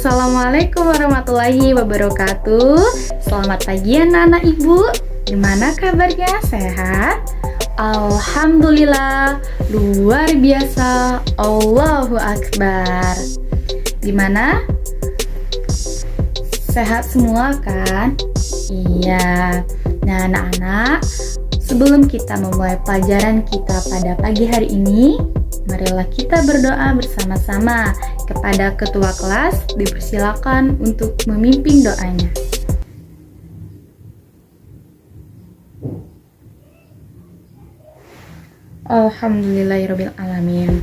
Assalamualaikum warahmatullahi wabarakatuh. Selamat pagi anak-anak ibu. Gimana kabarnya? Sehat? Alhamdulillah, luar biasa. Allahu Akbar. Gimana? Sehat semua kan? Iya. Nah anak-anak, sebelum kita memulai pelajaran kita pada pagi hari ini, marilah kita berdoa bersama-sama. Kepada ketua kelas, dipersilakan untuk memimpin doanya. Alhamdulillahirabbil alamin.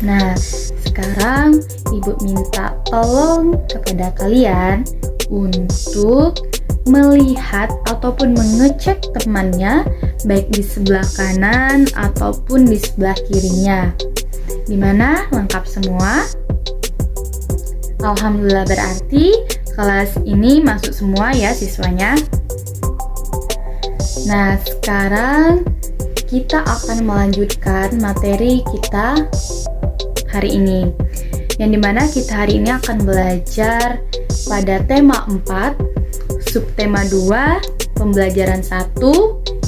Nah, sekarang Ibu minta tolong kepada kalian untuk melihat ataupun mengecek temannya, baik di sebelah kanan ataupun di sebelah kirinya. Gimana? Lengkap semua? Alhamdulillah, berarti kelas ini masuk semua ya siswanya. Nah, sekarang kita akan melanjutkan materi kita hari ini, yang dimana kita hari ini akan belajar pada tema 4, subtema 2, pembelajaran 1,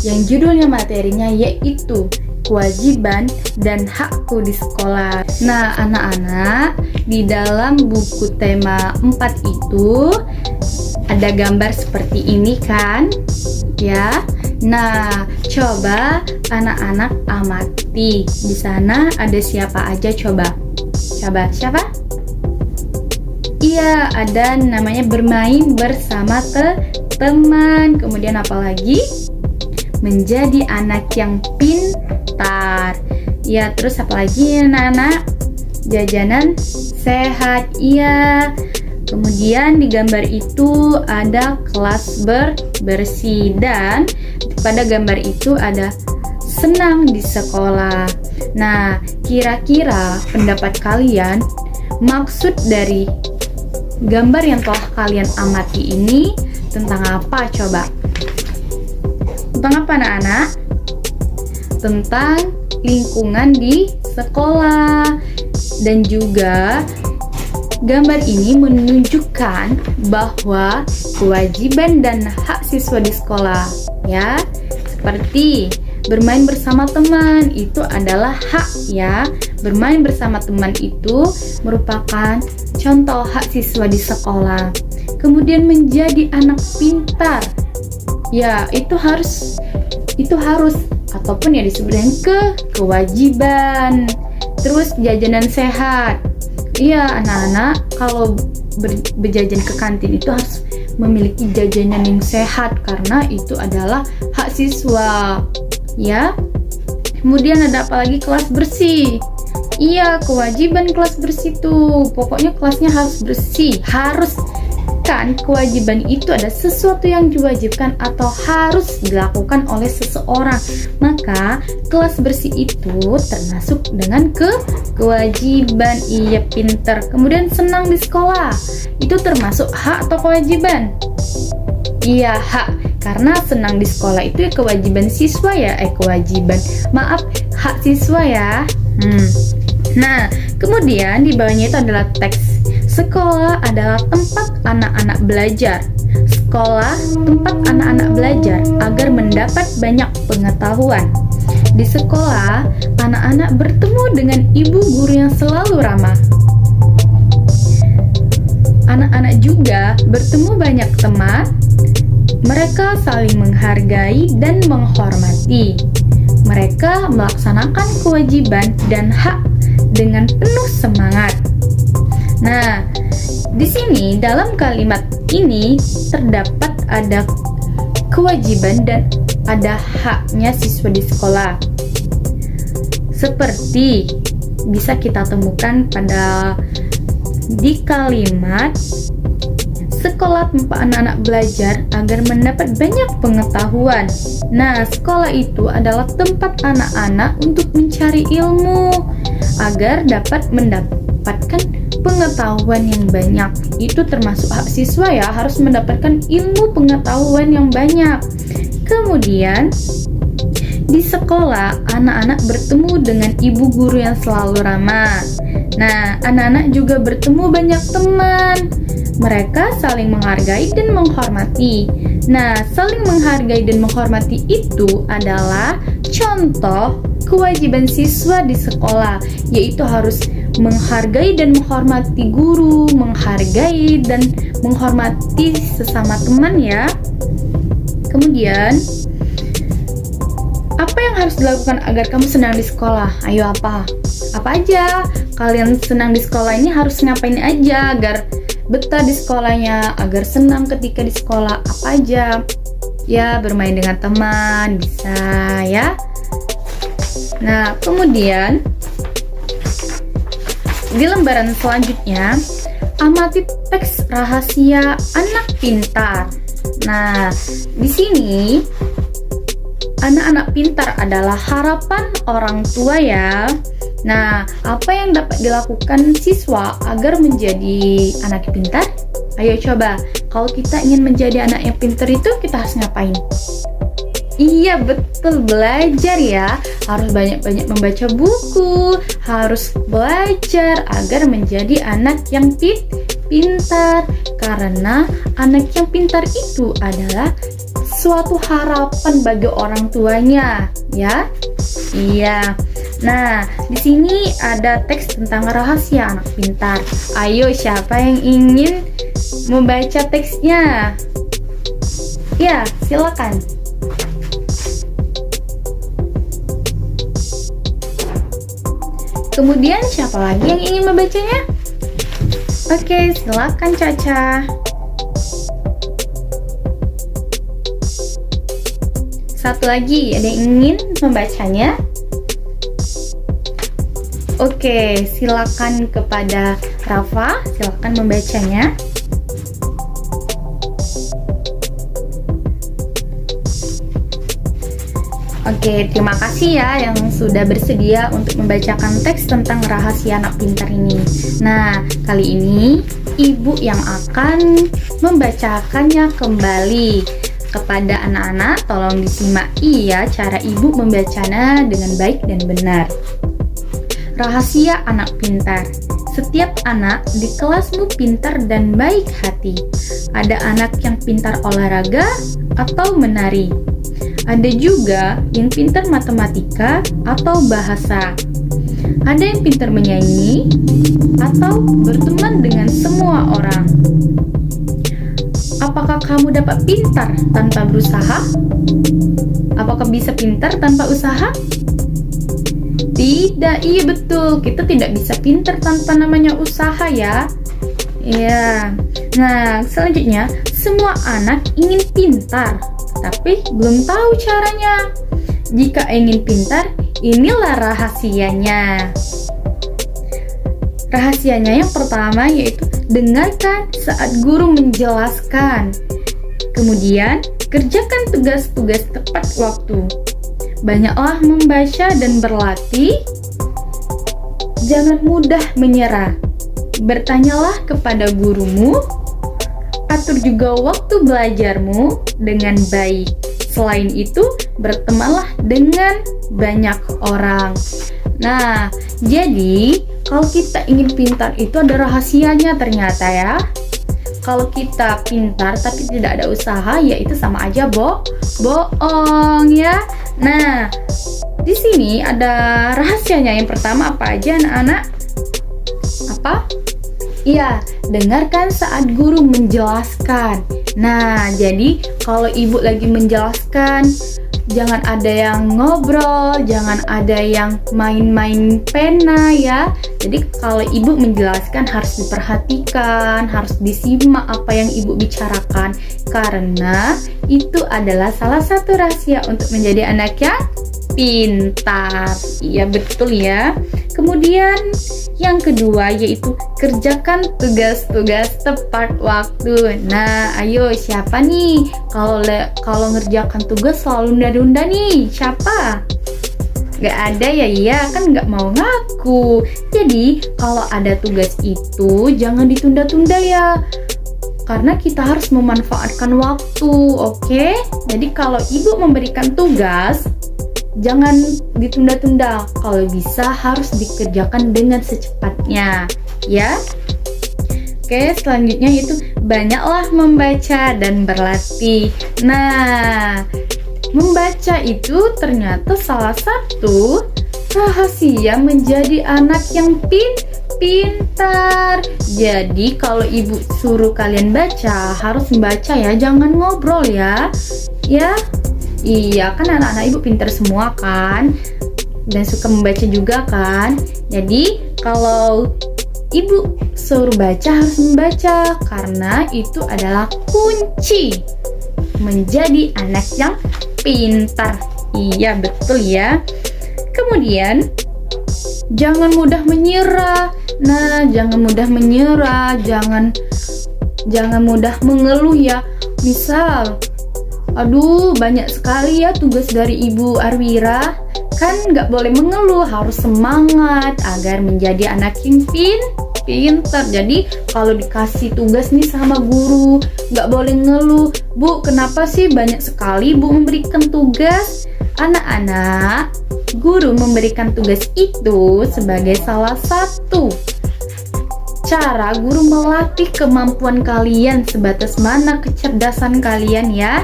yang judulnya materinya yaitu kewajiban dan hakku di sekolah. Nah anak-anak, di dalam buku tema 4 itu ada gambar seperti ini kan ya. Nah, coba anak-anak amati. Di sana ada siapa aja coba? Coba siapa? Iya, ada namanya bermain bersama teman. Kemudian apa lagi? Menjadi anak yang pintar. Ya, terus apa lagi anak-anak? Jajanan sehat. Iya. Kemudian di gambar itu ada kelas bersih, dan pada gambar itu ada senang di sekolah. Nah, kira-kira pendapat kalian, maksud dari gambar yang telah kalian amati ini tentang apa coba? Tentang apa anak-anak? Tentang lingkungan di sekolah. Dan juga gambar ini menunjukkan bahwa kewajiban dan hak siswa di sekolah ya, seperti bermain bersama teman itu adalah hak ya. Bermain bersama teman itu merupakan contoh hak siswa di sekolah. Kemudian menjadi anak pintar, ya itu harus ataupun ya disebut dengan kewajiban. Terus jajanan sehat. Iya anak-anak, kalau berjajan ke kantin itu harus memiliki jajanan yang sehat karena itu adalah hak siswa ya. Kemudian ada apa lagi? Kelas bersih. Iya, kewajiban kelas bersih tuh. Pokoknya kelasnya harus bersih. Harus kan, kewajiban itu ada sesuatu yang diwajibkan atau harus dilakukan oleh seseorang. Maka kelas bersih itu termasuk dengan kewajiban. Iya, pinter. Kemudian senang di sekolah. Itu termasuk hak atau kewajiban? Iya, hak. Karena senang di sekolah itu ya kewajiban siswa ya. Kewajiban. Maaf, hak siswa ya. Nah, kemudian di bawahnya itu adalah teks. Sekolah adalah tempat anak-anak belajar. Sekolah tempat anak-anak belajar agar mendapat banyak pengetahuan. Di sekolah, anak-anak bertemu dengan ibu guru yang selalu ramah. Anak-anak juga bertemu banyak teman. Mereka saling menghargai dan menghormati. Mereka melaksanakan kewajiban dan hak dengan penuh semangat. Nah, di sini dalam kalimat ini terdapat ada kewajiban dan ada haknya siswa di sekolah. Seperti bisa kita temukan di kalimat sekolah tempat anak-anak belajar agar mendapat banyak pengetahuan. Nah, sekolah itu adalah tempat anak-anak untuk mencari ilmu agar dapat mendapatkan pengetahuan yang banyak. Itu termasuk hak siswa ya, harus mendapatkan ilmu pengetahuan yang banyak. Kemudian di sekolah, anak-anak bertemu dengan ibu guru yang selalu ramah. Nah, anak-anak juga bertemu banyak teman. Mereka saling menghargai dan menghormati. Nah, saling menghargai dan menghormati itu adalah contoh kewajiban siswa di sekolah, yaitu harus menghargai dan menghormati guru, menghargai dan menghormati sesama teman ya. Kemudian, apa yang harus dilakukan agar kamu senang di sekolah? Ayo apa? Apa aja? Kalian senang di sekolah ini harus ngapain aja agar betah di sekolahnya, agar senang ketika di sekolah? Apa aja? Ya, bermain dengan teman, bisa ya. Nah, kemudian di lembaran selanjutnya, amati teks rahasia anak pintar. Nah, di sini anak-anak pintar adalah harapan orang tua ya. Nah, apa yang dapat dilakukan siswa agar menjadi anak pintar? Ayo coba, kalau kita ingin menjadi anak yang pintar itu kita harus ngapain? Iya betul, belajar ya. Harus banyak-banyak membaca buku, harus belajar agar menjadi anak yang pintar. Karena anak yang pintar itu adalah suatu harapan bagi orang tuanya, ya. Iya. Nah, di sini ada teks tentang rahasia anak pintar. Ayo, siapa yang ingin membaca teksnya? Ya, silakan. Kemudian siapa lagi yang ingin membacanya? Oke, silakan Caca. Satu lagi, ada yang ingin membacanya? Oke, silakan kepada Rafa, silakan membacanya. Oke, terima kasih ya yang sudah bersedia untuk membacakan teks tentang rahasia anak pintar ini. Nah, kali ini ibu yang akan membacakannya kembali kepada anak-anak. Tolong disimak ya cara ibu membacanya dengan baik dan benar. Rahasia anak pintar. Setiap anak di kelasmu pintar dan baik hati. Ada anak yang pintar olahraga atau menari. Ada juga yang pintar matematika atau bahasa. Ada yang pintar menyanyi atau berteman dengan semua orang. Apakah kamu dapat pintar tanpa berusaha? Apakah bisa pintar tanpa usaha? Tidak, iya betul. Kita tidak bisa pintar tanpa namanya usaha ya. Iya. Nah, selanjutnya, semua anak ingin pintar, tapi belum tahu caranya. Jika ingin pintar, inilah rahasianya. Rahasianya yang pertama yaitu dengarkan saat guru menjelaskan. Kemudian, kerjakan tugas-tugas tepat waktu. Banyaklah membaca dan berlatih. Jangan mudah menyerah. Bertanyalah kepada gurumu. Atur juga waktu belajarmu dengan baik. Selain itu, bertemanlah dengan banyak orang. Nah, jadi kalau kita ingin pintar itu ada rahasianya ternyata ya. Kalau kita pintar tapi tidak ada usaha, ya itu sama aja bohong ya. Nah, di sini ada rahasianya. Yang pertama apa aja anak-anak? Apa? Iya, dengarkan saat guru menjelaskan. Nah, jadi kalau ibu lagi menjelaskan, jangan ada yang ngobrol, jangan ada yang main-main pena ya. Jadi kalau ibu menjelaskan harus diperhatikan, harus disimak apa yang ibu bicarakan. Karena itu adalah salah satu rahasia untuk menjadi anak yang pintar. Iya betul ya. Kemudian yang kedua yaitu kerjakan tugas-tugas tepat waktu. Nah, ayo siapa nih kalau ngerjakan tugas selalu nunda-nunda nih? Siapa? Gak ada ya, iya kan gak mau ngaku. Jadi kalau ada tugas itu jangan ditunda-tunda ya. Karena kita harus memanfaatkan waktu, oke? Jadi kalau ibu memberikan tugas, jangan ditunda-tunda. Kalau bisa harus dikerjakan dengan secepatnya, ya. Oke, selanjutnya itu banyaklah membaca dan berlatih. Nah, membaca itu ternyata salah satu rahasia menjadi anak yang pintar. Jadi kalau ibu suruh kalian baca, harus membaca ya, jangan ngobrol ya. Ya, iya kan anak-anak ibu pintar semua kan, dan suka membaca juga kan. Jadi kalau ibu suruh baca, harus membaca, karena itu adalah kunci menjadi anak yang pintar. Iya, betul ya. Kemudian jangan mudah menyerah. Nah, jangan mudah menyerah, jangan mudah mengeluh ya. Misal, aduh banyak sekali ya tugas dari Ibu Arwira. Kan nggak boleh mengeluh, harus semangat agar menjadi anak yang pintar. Jadi kalau dikasih tugas nih sama guru, nggak boleh ngeluh. Bu, kenapa sih banyak sekali Bu memberikan tugas? Anak-anak, guru memberikan tugas itu sebagai salah satu cara guru melatih kemampuan kalian, sebatas mana kecerdasan kalian ya.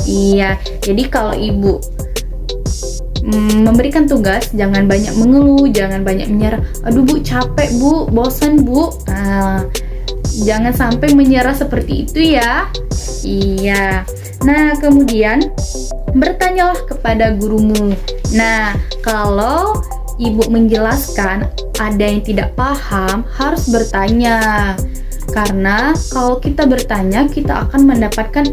Iya, jadi kalau ibu memberikan tugas, jangan banyak mengeluh, jangan banyak menyerah. Aduh Bu, capek Bu, bosan Bu. Jangan sampai menyerah seperti itu ya. Iya. Nah, kemudian bertanyalah kepada gurumu. Nah, kalau ibu menjelaskan ada yang tidak paham, harus bertanya. Karena kalau kita bertanya, kita akan mendapatkan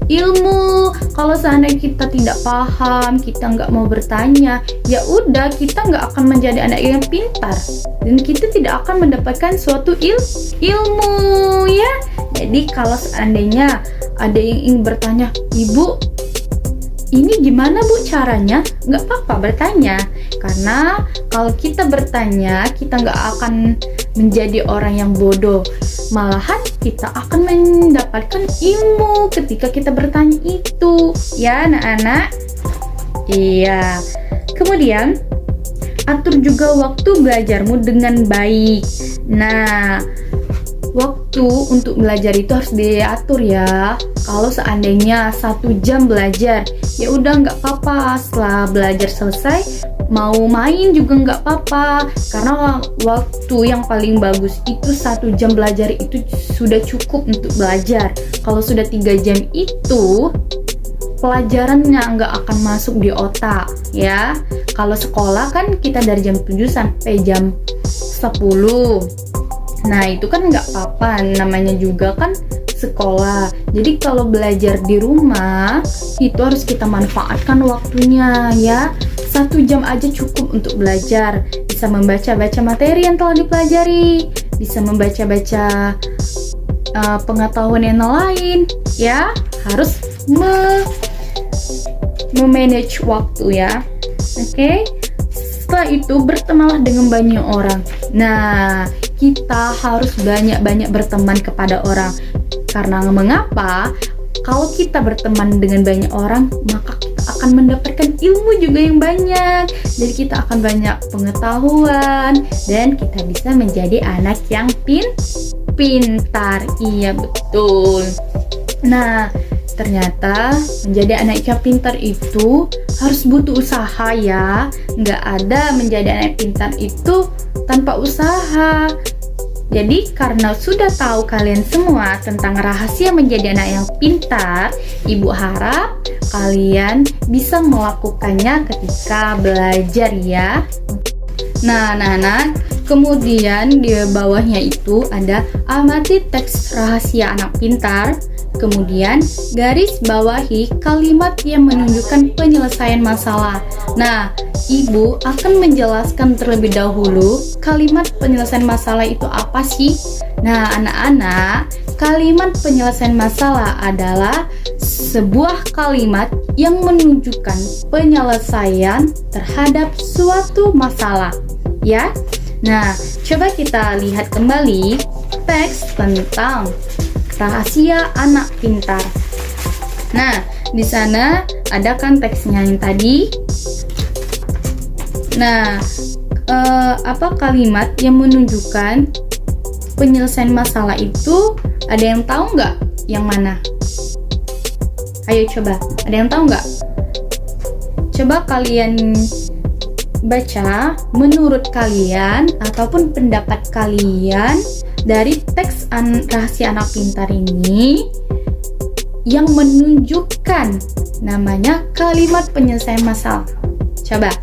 ilmu. Kalau seandainya kita tidak paham, kita nggak mau bertanya, ya udah, kita nggak akan menjadi anak yang pintar, dan kita tidak akan mendapatkan suatu ilmu ya. Jadi kalau seandainya ada yang ingin bertanya, Ibu, ini gimana Bu caranya? Nggak apa-apa bertanya, karena kalau kita bertanya, kita nggak akan menjadi orang yang bodoh. Malahan kita akan mendapatkan ilmu ketika kita bertanya itu, ya anak-anak. Iya. Kemudian atur juga waktu belajarmu dengan baik. Nah, waktu untuk belajar itu harus diatur ya. Kalau seandainya 1 jam belajar, ya udah nggak apa-apa. Setelah belajar selesai, mau main juga nggak apa-apa, karena waktu yang paling bagus itu 1 jam belajar itu sudah cukup untuk belajar. Kalau sudah 3 jam itu pelajarannya nggak akan masuk di otak ya. Kalau sekolah kan kita dari jam 7 sampai jam 10. Nah itu kan nggak apa-apa, namanya juga kan sekolah. Jadi kalau belajar di rumah itu harus kita manfaatkan waktunya ya. 1 jam aja cukup untuk belajar. Bisa membaca-baca materi yang telah dipelajari, bisa membaca-baca pengetahuan yang lain ya. Harus memanage waktu ya. Oke. Setelah itu bertemanlah dengan banyak orang. Nah, kita harus banyak-banyak berteman kepada orang. Karena mengapa? Kalau kita berteman dengan banyak orang, maka kita akan mendapatkan ilmu juga yang banyak. Jadi kita akan banyak pengetahuan dan kita bisa menjadi anak yang pintar. Iya, betul. Nah, ternyata menjadi anak yang pintar itu harus butuh usaha ya. Nggak ada menjadi anak pintar itu tanpa usaha. Jadi karena sudah tahu kalian semua tentang rahasia menjadi anak yang pintar, ibu harap kalian bisa melakukannya ketika belajar ya. Nah, anak-anak, kemudian di bawahnya itu ada amati teks rahasia anak pintar. Kemudian garis bawahi kalimat yang menunjukkan penyelesaian masalah. Nah, ibu akan menjelaskan terlebih dahulu kalimat penyelesaian masalah itu apa sih? Nah, anak-anak, kalimat penyelesaian masalah adalah sebuah kalimat yang menunjukkan penyelesaian terhadap suatu masalah, ya. Nah, coba kita lihat kembali teks tentang rahasia anak pintar. Nah, di sana ada kan teksnya yang tadi. Nah, apa kalimat yang menunjukkan penyelesaian masalah itu? Ada yang tahu nggak yang mana? Ayo coba, ada yang tahu nggak? Coba kalian baca menurut kalian ataupun pendapat kalian dari teks rahasia anak pintar ini yang menunjukkan namanya kalimat penyelesaian masalah. Coba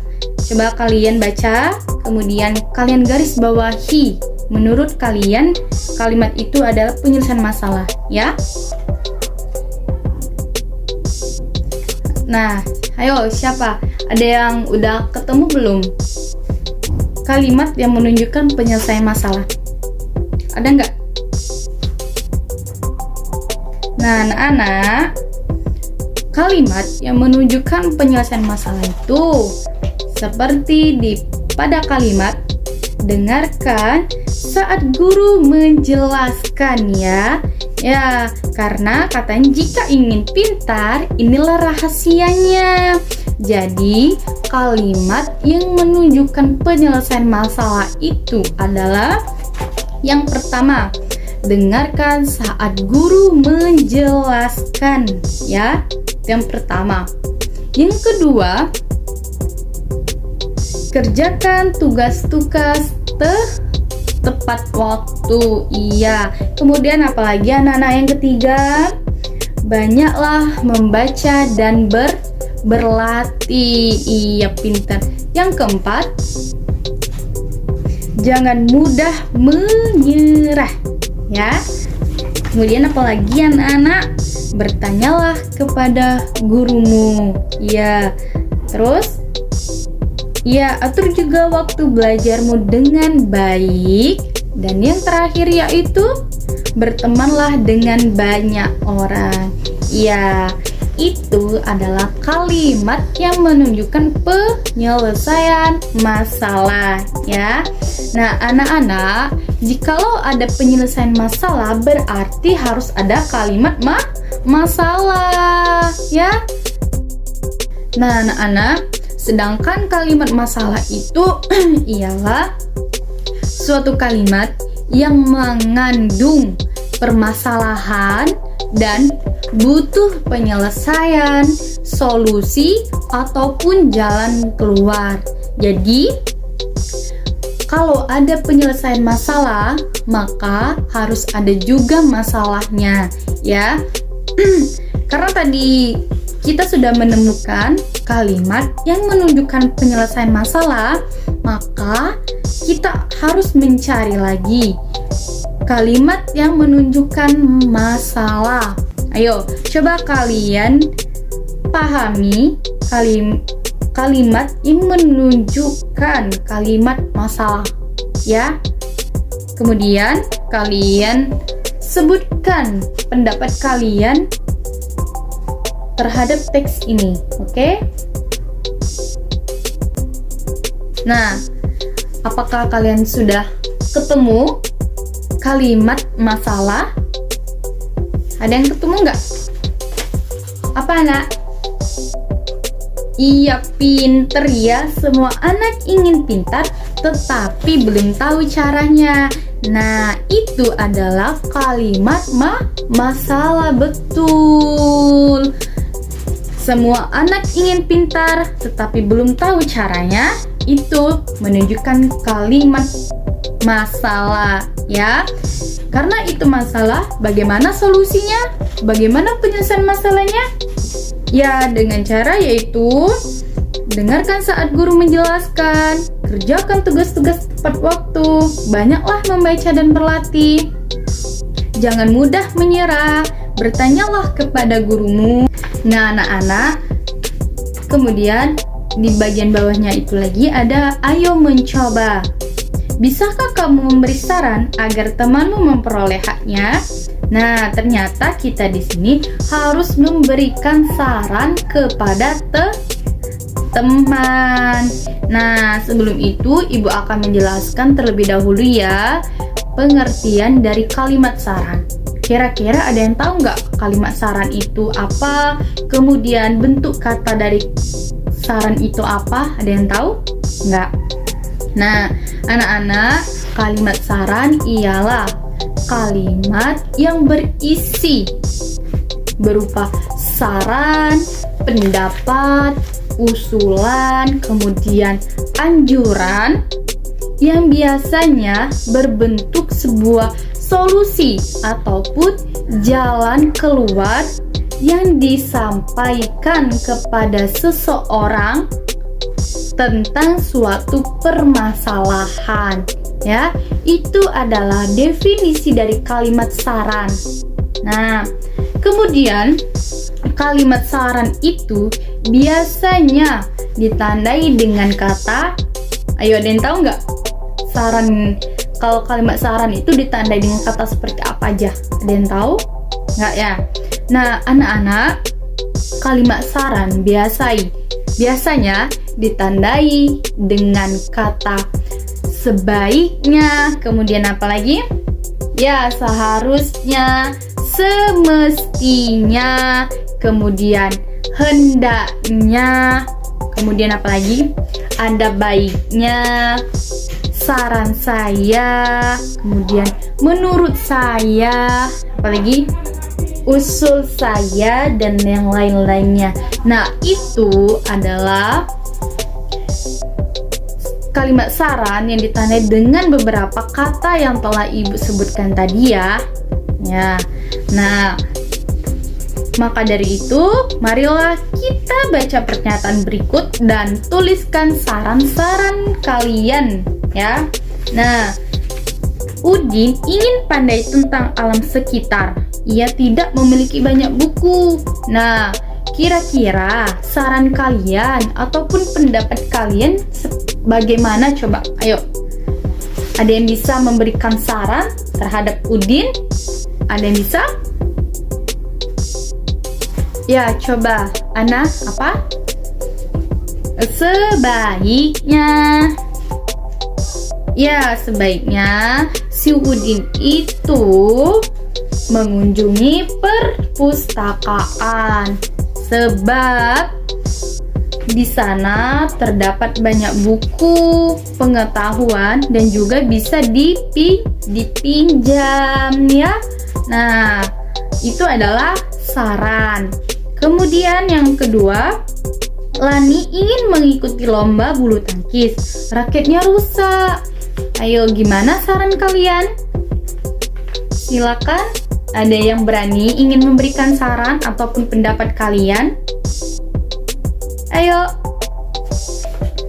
kalian baca, kemudian kalian garis bawahi menurut kalian kalimat itu adalah penyelesaian masalah, ya. Nah, ayo siapa? Ada yang udah ketemu belum? Kalimat yang menunjukkan penyelesaian masalah. Ada nggak? Nah, anak-anak, kalimat yang menunjukkan penyelesaian masalah itu seperti pada kalimat dengarkan saat guru menjelaskan, ya. Ya, karena katanya jika ingin pintar, inilah rahasianya. Jadi, kalimat yang menunjukkan penyelesaian masalah itu adalah yang pertama, dengarkan saat guru menjelaskan, ya. Yang pertama. Yang kedua, kerjakan tugas-tugas tepat waktu. Iya. Kemudian apalagi anak-anak yang ketiga? Banyaklah membaca dan berlatih. Iya, pintar. Yang keempat, jangan mudah menyerah, ya. Kemudian apalagi anak-anak? Bertanyalah kepada gurumu. Iya. Terus ya, atur juga waktu belajarmu dengan baik. Dan yang terakhir yaitu bertemanlah dengan banyak orang. Ya, itu adalah kalimat yang menunjukkan penyelesaian masalah, ya. Nah, anak-anak, jikalau ada penyelesaian masalah berarti harus ada kalimat masalah, ya. Nah, anak-anak, sedangkan kalimat masalah itu ialah suatu kalimat yang mengandung permasalahan dan butuh penyelesaian, solusi, ataupun jalan keluar. Jadi, kalau ada penyelesaian masalah, maka harus ada juga masalahnya, ya. Karena tadi kita sudah menemukan kalimat yang menunjukkan penyelesaian masalah, maka kita harus mencari lagi kalimat yang menunjukkan masalah. Ayo, coba kalian pahami kalimat yang menunjukkan kalimat masalah, ya. Kemudian kalian sebutkan pendapat kalian terhadap teks ini, oke? Nah, apakah kalian sudah ketemu kalimat masalah? Ada yang ketemu nggak? Apa, anak? Iya, pinter ya. Semua anak ingin pintar, tetapi belum tahu caranya. Nah, itu adalah kalimat masalah, betul. Semua anak ingin pintar, tetapi belum tahu caranya. Itu menunjukkan kalimat masalah, ya. Karena itu masalah, bagaimana solusinya? Bagaimana penyelesaian masalahnya? Ya, dengan cara yaitu dengarkan saat guru menjelaskan, kerjakan tugas-tugas tepat waktu, banyaklah membaca dan berlatih, jangan mudah menyerah, bertanyalah kepada gurumu. Nah, anak-anak, kemudian di bagian bawahnya itu lagi ada ayo mencoba. Bisakah kamu memberi saran agar temanmu memperoleh haknya? Nah, ternyata kita di sini harus memberikan saran kepada teman. Nah, sebelum itu Ibu akan menjelaskan terlebih dahulu ya pengertian dari kalimat saran. Kira-kira ada yang tahu nggak kalimat saran itu apa? Kemudian bentuk kata dari saran itu apa? Ada yang tahu? Enggak. Nah, anak-anak, kalimat saran ialah kalimat yang berisi berupa saran, pendapat, usulan, kemudian anjuran yang biasanya berbentuk sebuah solusi ataupun jalan keluar yang disampaikan kepada seseorang tentang suatu permasalahan. Ya, itu adalah definisi dari kalimat saran. Nah, kemudian kalimat saran itu biasanya ditandai dengan kata, ayo ada yang tahu nggak? Saran, kalau kalimat saran itu ditandai dengan kata seperti apa aja? Ada yang tahu? Nggak ya? Nah, anak-anak, kalimat saran biasanya ditandai dengan kata sebaiknya, kemudian apa lagi? Ya, seharusnya, semestinya, kemudian hendaknya, kemudian apa lagi? Ada baiknya, saran saya, kemudian menurut saya, apalagi usul saya, dan yang lain-lainnya. Nah, itu adalah kalimat saran yang ditandai dengan beberapa kata yang telah Ibu sebutkan tadi ya. Ya. Nah, maka dari itu, marilah kita baca pernyataan berikut dan tuliskan saran-saran kalian ya. Nah, Udin ingin pandai tentang alam sekitar. Ia tidak memiliki banyak buku. Nah, kira-kira saran kalian ataupun pendapat kalian bagaimana coba? Ayo. Ada yang bisa memberikan saran terhadap Udin? Ada yang bisa? Ya, coba. Ana, apa? Sebaiknya. Ya, sebaiknya si Udin itu mengunjungi perpustakaan sebab di sana terdapat banyak buku, pengetahuan, dan juga bisa dipinjam ya. Nah, itu adalah saran. Kemudian yang kedua, Lani ingin mengikuti lomba bulu tangkis. Raketnya rusak. Ayo, gimana saran kalian? Silakan, ada yang berani ingin memberikan saran ataupun pendapat kalian? Ayo.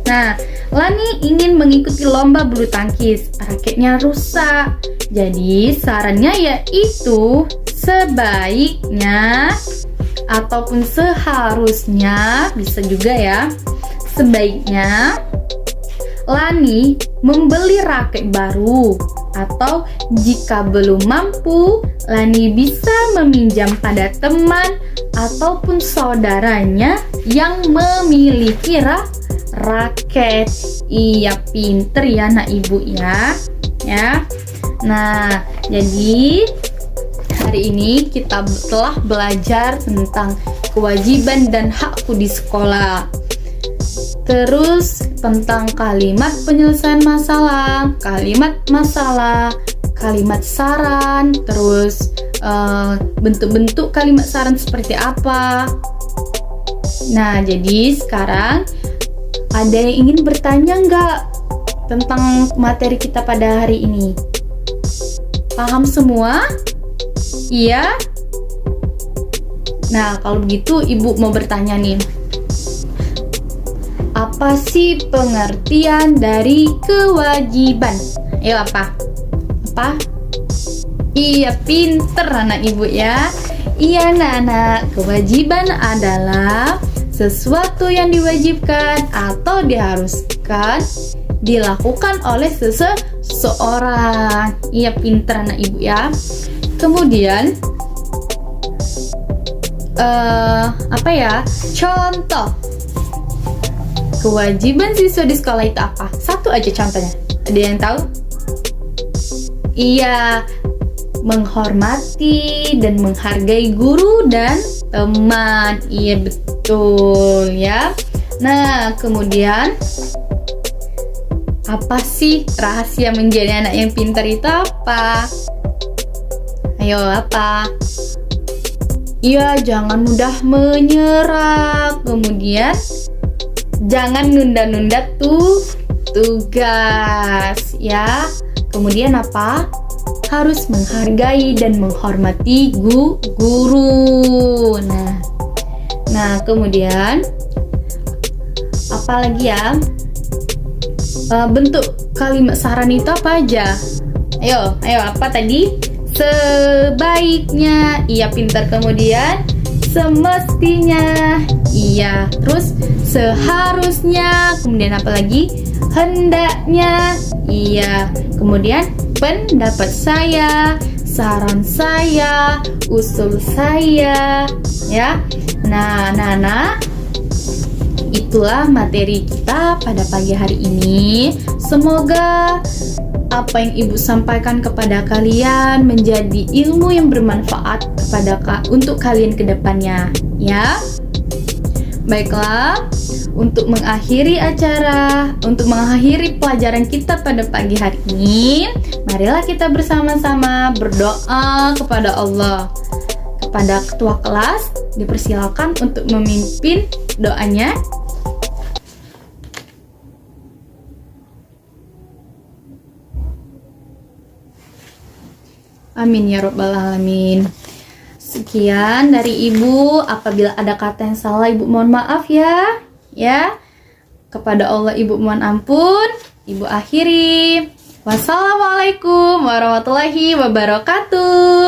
Nah, Lani ingin mengikuti lomba bulu tangkis. Raketnya rusak. Jadi, sarannya yaitu sebaiknya ataupun seharusnya, bisa juga ya. Sebaiknya Lani membeli raket baru, atau jika belum mampu, Lani bisa meminjam pada teman ataupun saudaranya yang memiliki raket. Iya, pinter ya anak ibu ya. Nah, jadi hari ini kita telah belajar tentang kewajiban dan hakku di sekolah. Terus tentang kalimat penyelesaian masalah, kalimat masalah, kalimat saran, terus bentuk-bentuk kalimat saran seperti apa. Nah, jadi sekarang ada yang ingin bertanya nggak tentang materi kita pada hari ini? Paham semua? Iya? Nah, kalau begitu Ibu mau bertanya nih. Apa sih pengertian dari kewajiban? Ayo, apa? Iya, pinter anak ibu ya. Iya anak-anak, kewajiban adalah sesuatu yang diwajibkan atau diharuskan dilakukan oleh seseorang. Iya, pinter anak ibu ya. Kemudian contoh kewajiban siswa di sekolah itu apa? Satu aja contohnya. Ada yang tahu? Iya, menghormati dan menghargai guru dan teman. Iya, betul ya. Nah, kemudian Apa sih rahasia menjadi anak yang pintar itu apa? Ayo, apa? Iya, jangan mudah menyerah. Kemudian jangan nunda-nunda tugas ya. Kemudian apa? Harus menghargai dan menghormati guru. Nah, kemudian apa lagi ya? Bentuk kalimat saran itu apa aja? Ayo, apa tadi? Sebaiknya, iya pintar. Kemudian semestinya, iya. Terus seharusnya, kemudian apa lagi? Hendaknya, iya. Kemudian pendapat saya, saran saya, usul saya, ya. Nah, itulah materi kita pada pagi hari ini. Semoga apa yang Ibu sampaikan kepada kalian menjadi ilmu yang bermanfaat untuk kalian ke depannya, ya. Baiklah, untuk mengakhiri pelajaran kita pada pagi hari ini, marilah kita bersama-sama berdoa kepada Allah. Kepada ketua kelas, dipersilakan untuk memimpin doanya. Amin ya robbal alamin. Sekian dari Ibu. Apabila ada kata yang salah, Ibu mohon maaf ya. Kepada Allah Ibu mohon ampun. Ibu akhiri. Wassalamualaikum warahmatullahi wabarakatuh.